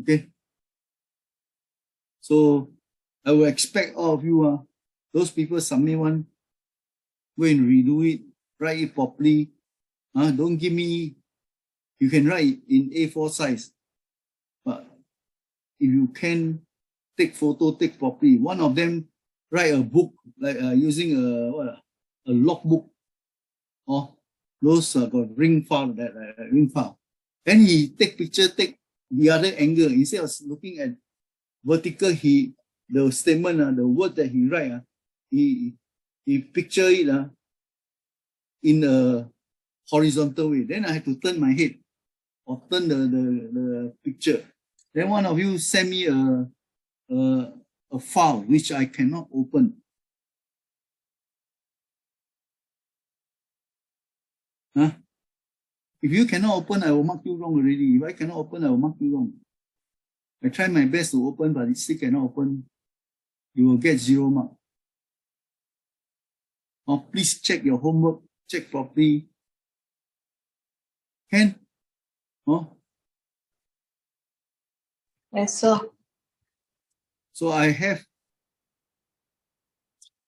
Okay. So I will expect all of you, those people submit one, go and redo it, write it properly. Don't give me, you can write in A4 size, but if you can take photo, take properly. One of them write a book, like using a logbook, or those got ring file, that ring file. Then he take picture, take the other angle. Instead of looking at vertical, the statement, the word that he write, he picture it in a horizontal way. Then I have to turn my head or turn the picture. Then one of you send me a file which I cannot open. If you cannot open, I will mark you wrong already. If I cannot open, I will mark you wrong. I try my best to open, but it still cannot open. You will get 0 mark. Or please check your homework, check properly. Can? Oh? Yes, sir. So I have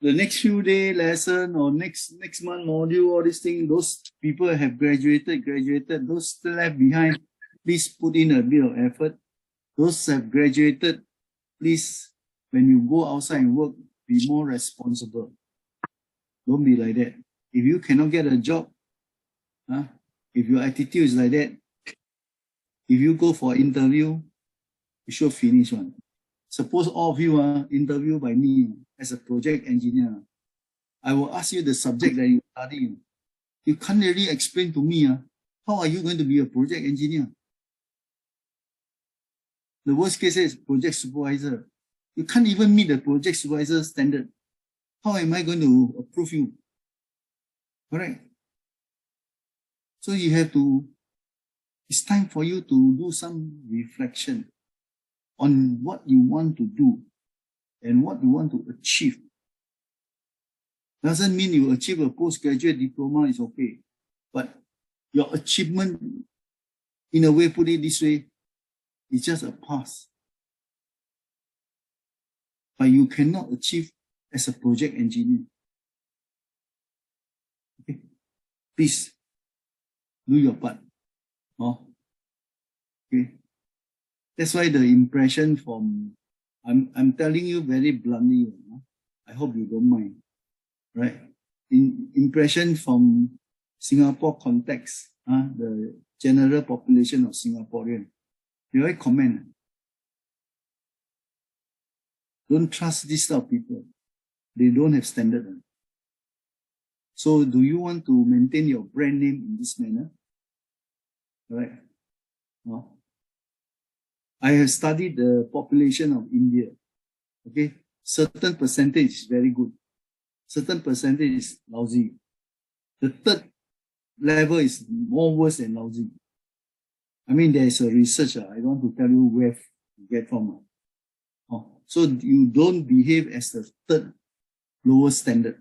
the next few day lesson or next month module, all these things, those people have graduated. Those still left behind, please put in a bit of effort. Those have graduated, please, when you go outside and work, be more responsible. Don't be like that. If you cannot get a job, if your attitude is like that, if you go for interview, you should finish one. Suppose all of you are interviewed by me as a project engineer. I will ask you the subject that you study. You can't really explain to me how are you going to be a project engineer? The worst case is project supervisor. You can't even meet the project supervisor standard. How am I going to approve you? Correct? So you have to, it's time for you to do some reflection on what you want to do and what you want to achieve. Doesn't mean you achieve a postgraduate diploma is okay, but your achievement, in a way, put it this way, it's just a pass. But you cannot achieve as a project engineer. Okay? Please do your part. Okay. That's why the impression from, I'm telling you very bluntly, I hope you don't mind, right? Impression from Singapore context, the general population of Singaporean. You already comment. Don't trust these type of people. They don't have standard. So do you want to maintain your brand name in this manner? Right? I have studied the population of India. Okay, certain percentage is very good. Certain percentage is lousy. The third level is more worse than lousy. I mean, there is a research. I don't want to tell you where to get from. So you don't behave as the third lowest standard.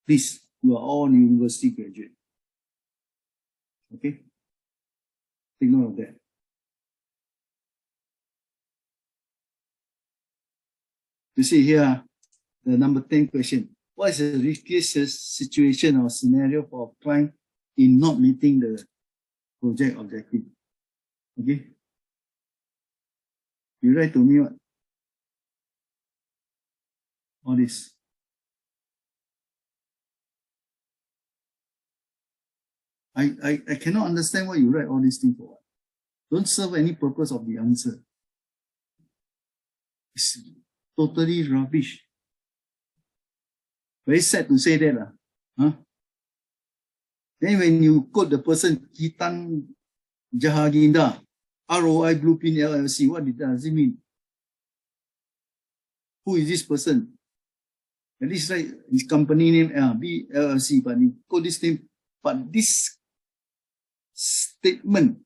Please, you are all university graduate. Okay? Take note of that. You see here, the number 10 question. What is the riskiest situation or scenario for a client in not meeting the project objective? Okay? You write to me what? All this. I cannot understand why you write all these things for. Don't serve any purpose of the answer. It's totally rubbish. Very sad to say that. Then when you quote the person, Kitan Jahaginda, ROI Blueprint LLC, what does it mean? Who is this person? At least like his company name BLLC, but you quote this name. But this statement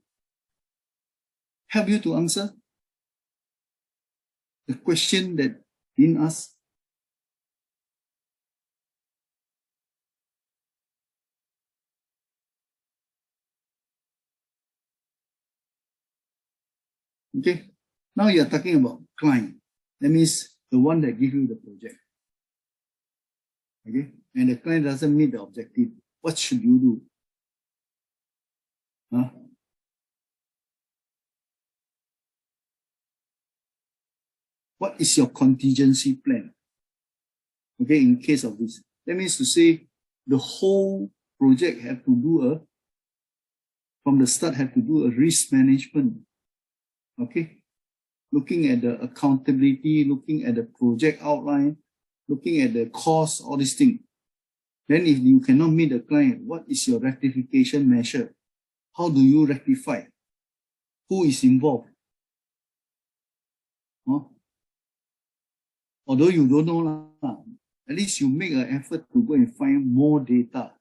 help you to answer the question that didn't ask. Okay. Now you're talking about client. That means the one that gives you the project. Okay? And the client doesn't meet the objective. What should you do? Huh? What is your contingency plan? Okay, in case of this. That means to say the whole project have to do from the start have to do a risk management. Okay? Looking at the accountability, looking at the project outline, looking at the cost, all these things. Then if you cannot meet the client, what is your rectification measure? How do you rectify? Who is involved? Huh? Although you don't know, at least you make an effort to go and find more data.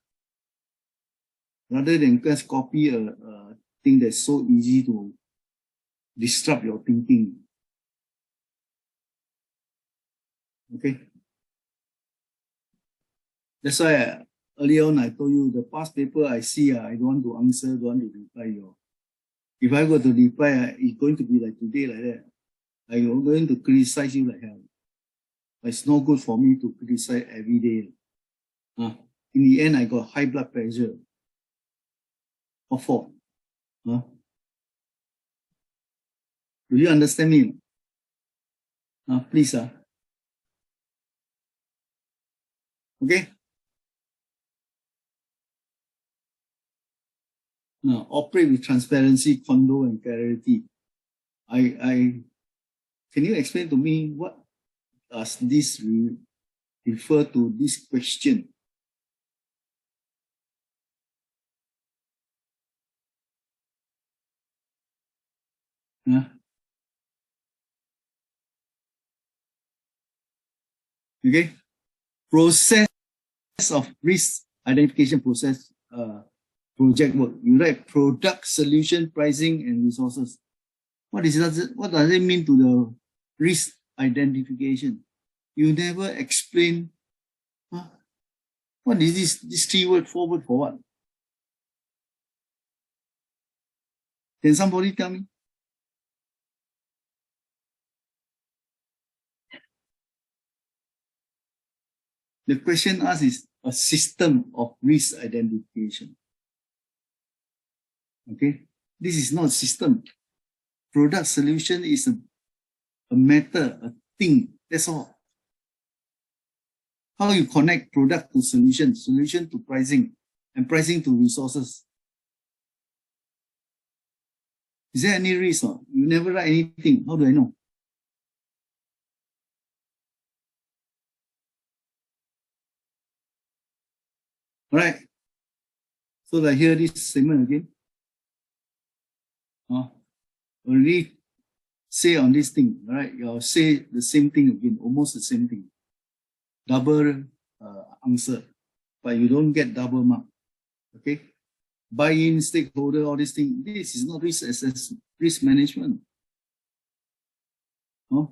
Rather than just copy a thing that's so easy to disrupt your thinking. Okay? That's why earlier on I told you the past paper I see, I don't want to answer, don't want to reply you. If I go to reply, it's going to be like today like that. I'm going to criticize you like hell. It's no good for me to criticize every day. In the end, I got high blood pressure. What for? Do you understand me? Please. Okay? Now, operate with transparency, condo, and clarity. Can you explain to me what does this refer to this question? Okay? Process of risk identification process, project work. You write product, solution, pricing, and resources. What does it mean to the risk identification? You never explain. What is this 3 word, 4 word for what? Can somebody tell me? The question asked is a system of risk identification. Okay? This is not a system. Product solution is a matter, a thing. That's all. How you connect product to solution, solution to pricing, and pricing to resources. Is there any risk? You never write anything. How do I know? All right. So like here, this statement again. Already say on this thing, right? You'll say the same thing again, almost the same thing. Double answer, but you don't get double mark. Okay? Buy-in, stakeholder, all these things. This is not risk assessment, risk management. You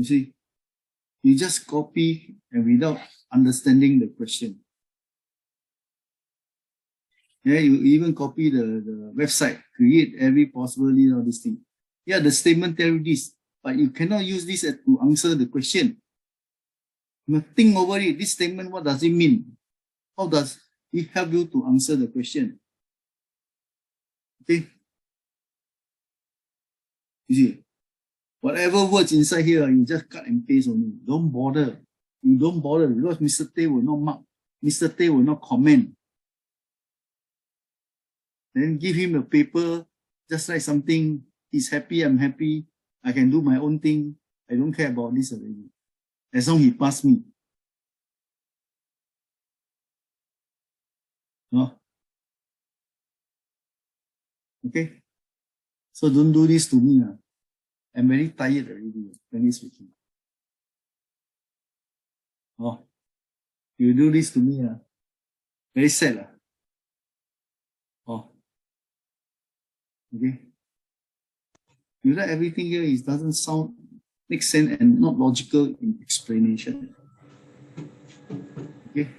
see, you just copy and without understanding the question. Yeah, you even copy the website, create every possibility of this thing. Yeah, the statement tell you this, but you cannot use this to answer the question. You think over it. This statement, what does it mean? How does it help you to answer the question? Okay? You see, whatever words inside here, you just cut and paste only. Don't bother. You don't bother because Mr. Tay will not mark. Mr. Tay will not comment. Then give him a paper, just write something. He's happy, I'm happy. I can do my own thing. I don't care about this already. As long as he pass me. Okay? So don't do this to me. I'm very tired already, frankly speaking. You do this to me. Very sad. Okay? You write everything here, it doesn't make sense and not logical in explanation. Okay?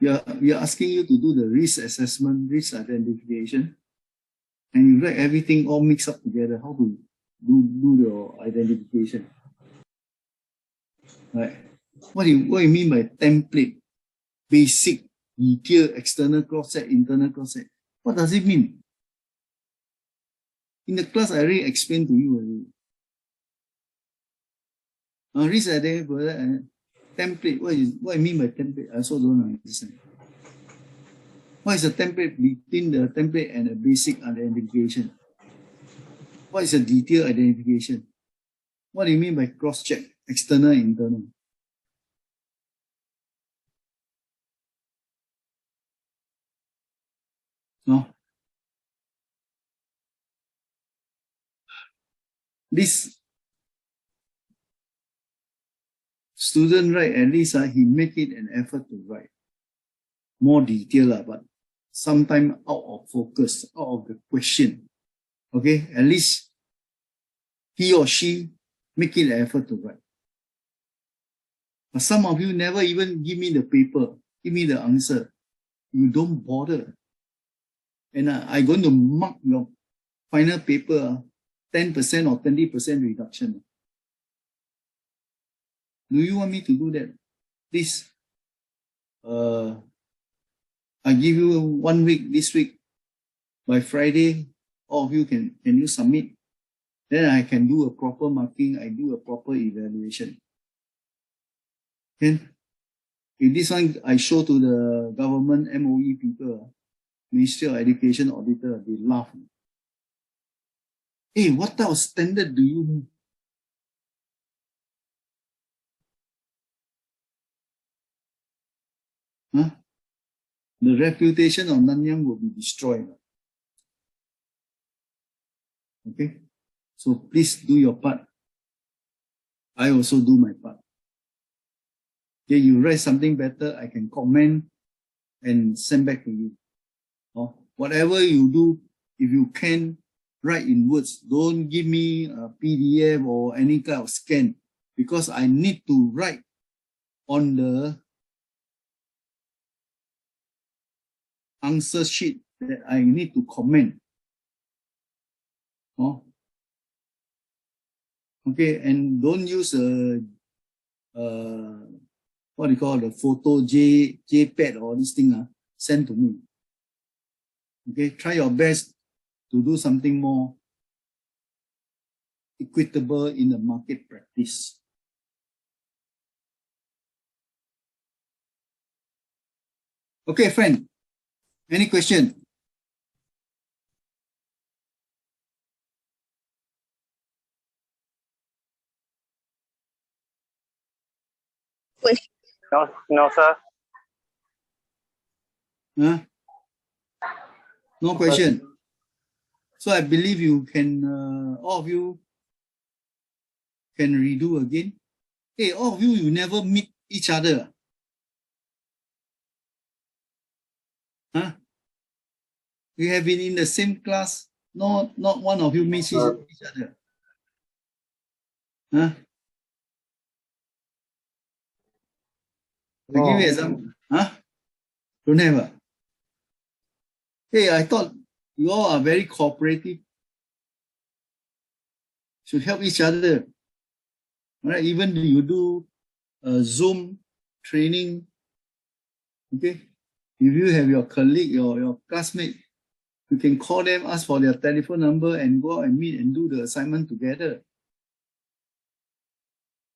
We are asking you to do the risk assessment, risk identification, and you write everything all mixed up together. How to do your identification? Right? What do you mean by template? Basic, detail, external cross-check, internal cross-check. What does it mean? In the class, I already explained to you already. Risk identification, template. What I mean by template? I also don't understand. What is the template between the template and a basic identification? What is a detailed identification? What do you mean by cross-check, external, internal? No. This student, right, at least he make it an effort to write more detail, but sometimes out of focus, out of the question. Okay, at least he or she make it an effort to write. But some of you never even give me the paper, give me the answer. You don't bother. And I'm going to mark your final paper 10% or 20% reduction. Do you want me to do that? Please, I give you 1 week, this week. By Friday, all of you can you submit? Then I can do a proper marking, I do a proper evaluation. Okay? If this one I show to the government MOE people, Ministry of Education auditor, they laugh. Hey, what type of standard do you need? Huh? The reputation of Nanyang will be destroyed. Okay? So please do your part. I also do my part. Okay, you write something better, I can comment and send back to you. Or whatever you do, if you can, write in words. Don't give me a PDF or any kind of scan, because I need to write on the answer sheet that I need to comment. Oh. Okay, and don't use what do you call the photo JPEG or this thing send to me. Okay, try your best to do something more equitable in the market practice. Okay, friend, any question? No, sir. Huh? No question. So I believe you can, all of you can redo again. Hey, all of you, you never meet each other. Huh? We have been in the same class. Not one of you meets each other. Huh? I give you example. Huh? Don't have. Hey, I thought you all are very cooperative. Should help each other. All right? Even you do Zoom training. Okay? If you have your colleague, your classmate, you can call them, ask for their telephone number, and go out and meet and do the assignment together.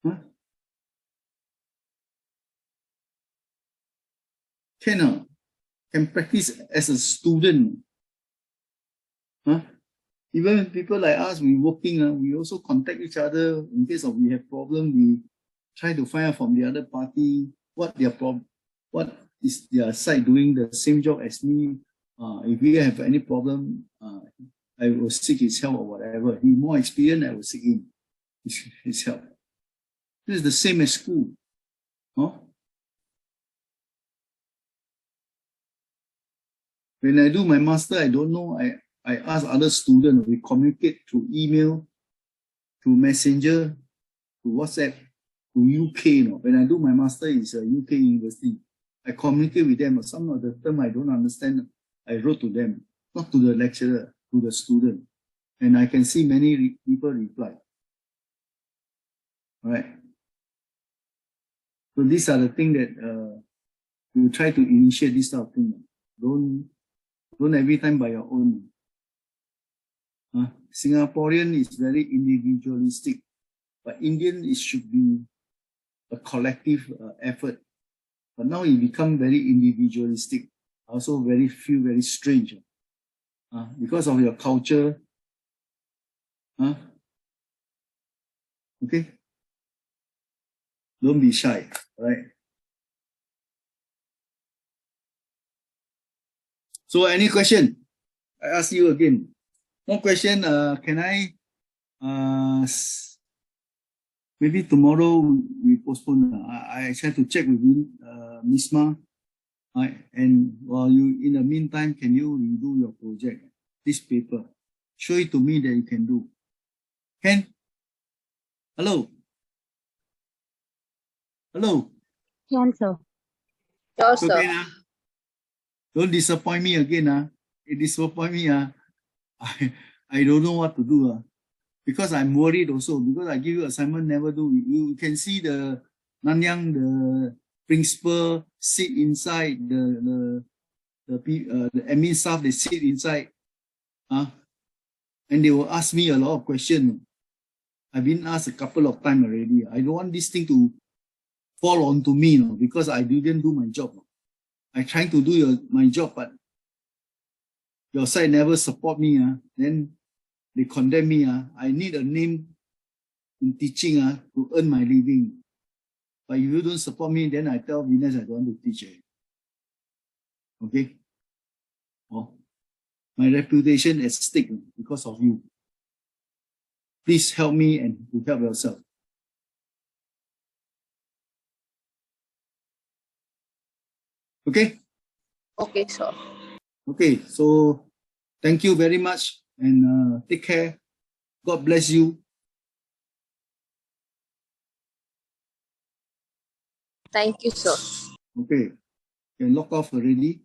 Huh? Can practice as a student. Huh? Even when people like us, we working, we also contact each other in case of we have problem. We try to find out from the other party what is their side doing the same job as me. If we have any problem, I will seek his help or whatever. He more experienced, I will seek his help. This is the same as school. Huh? When I do my master, I don't know. I ask other students. We communicate through email, through messenger, through WhatsApp, to UK. When I do my master, it's a UK university. I communicate with them. Some of the term I don't understand, I wrote to them, not to the lecturer. to the student. And I can see many people reply. All right. So these are the things that you try to initiate this type of thing. Don't every time by your own. Singaporean is very individualistic, but Indian it should be a collective effort. But now it become very individualistic. I also feel very strange because of your culture. Okay, don't be shy, right? So any question? I ask you again. One question. Can I? Maybe tomorrow we postpone. I try to check with you, Miss Ma. And while you, in the meantime, can you redo your project? This paper, show it to me that you can do. Can? Hello. Hello. Can, sir. Sure, So sir. can, don't disappoint me again. It disappoint me. I don't know what to do. Because I'm worried also, because I give you assignment, never do. You can see the Nanyang, the principal sit inside, the admin staff, they sit inside. And they will ask me a lot of questions. I've been asked a couple of times already. I don't want this thing to fall onto me, because I didn't do my job. I trying to do my job, but your side never support me. Then they condemn me. I need a name in teaching to earn my living. But if you don't support me, then I tell Venus I don't want to teach. Okay? My reputation at stake because of you. Please help me and to help yourself. Okay? Okay, sir. Okay, so thank you very much and take care. God bless you. Thank you, sir. Okay, you can log off already.